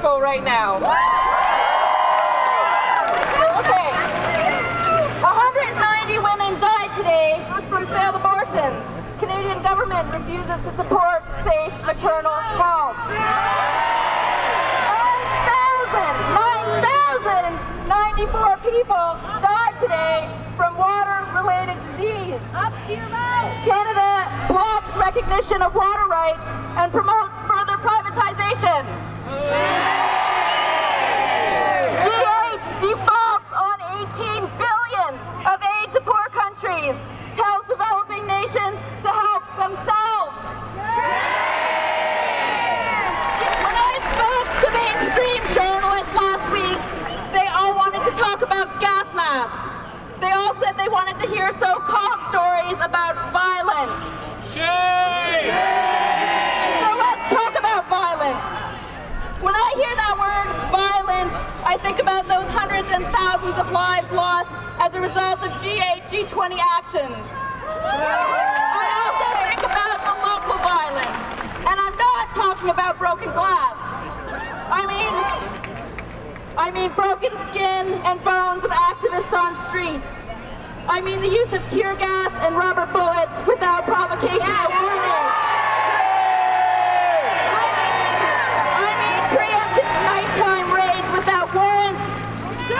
go right now. Okay. 190 women died today from failed abortions. Canadian government refuses to support safe maternal health. 9,094 people died today from water-related disease. Up to your mouth! Canada blocks recognition of water rights and promotes further privatization. G8 defaults on $18 billion of aid to poor countries, tells developing nations to help themselves. When I spoke to mainstream journalists last week, they all wanted to talk about gas masks. They all said they wanted to hear so-called stories about violence. Shame! So let's talk about violence. When I hear that word violence, I think about those hundreds and thousands of lives lost as a result of G8, G20 actions. I also think about the local violence, and I'm not talking about broken glass. I mean broken skin and bones of activists on streets. I mean the use of tear gas and rubber bullets without provocation or warning. I mean preemptive nighttime raids without warrants. I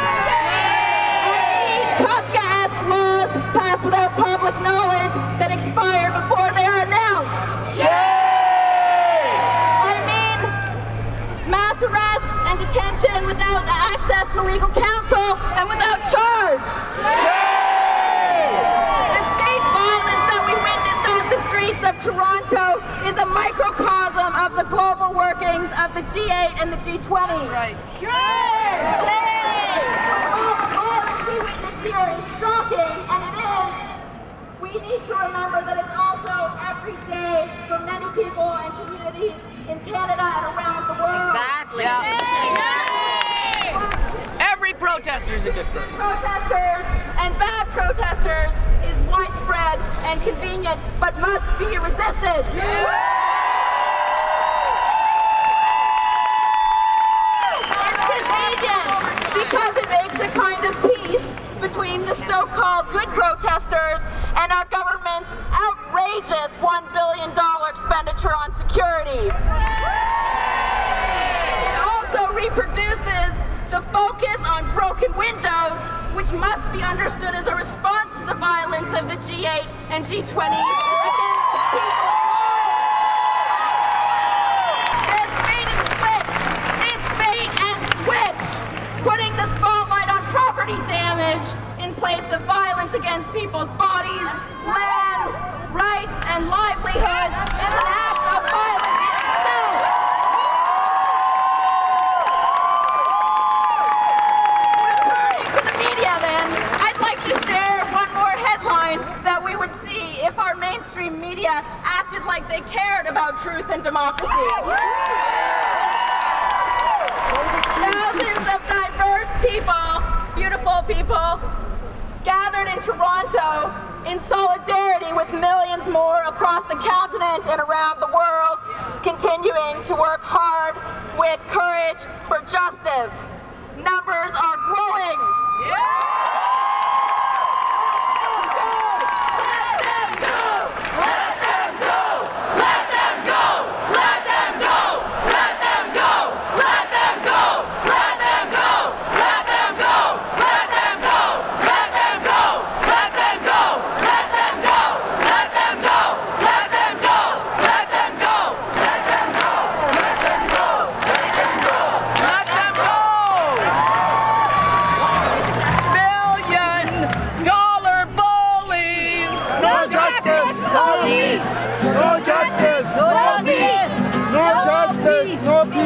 mean Kafkaesque laws passed without public knowledge that expire before they are announced. I mean mass arrests and detention without access to legal counsel and without charge. The state violence that we witnessed on the streets of Toronto is a microcosm of the global workings of the G8 and the G20. That's right. All we witnessed here is shocking, and it is. We need to remember that it's also every day for many people and communities in Canada and around the world. Exactly. Every protester is a good protester. Protesters and bad protesters is widespread and convenient, but must be resisted. It's convenient because it makes a kind of peace between the so-called good protesters and our government's outrageous $1 billion expenditure on security. It also reproduces the focus on broken windows, which must be understood as a response to the violence of the G8 and G20 against the people. This bait and switch, putting the spotlight on property damage in place of violence against people's bodies, lands, rights, and livelihoods is an act of violence itself. That we would see if our mainstream media acted like they cared about truth and democracy. Thousands of diverse people, beautiful people, gathered in Toronto in solidarity with millions more across the continent and around the world, continuing to work hard with courage for justice. Numbers are growing.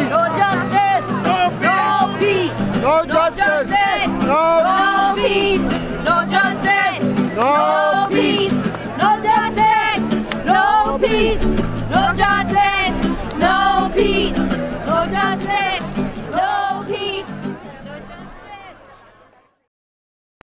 No justice! No peace! No justice! No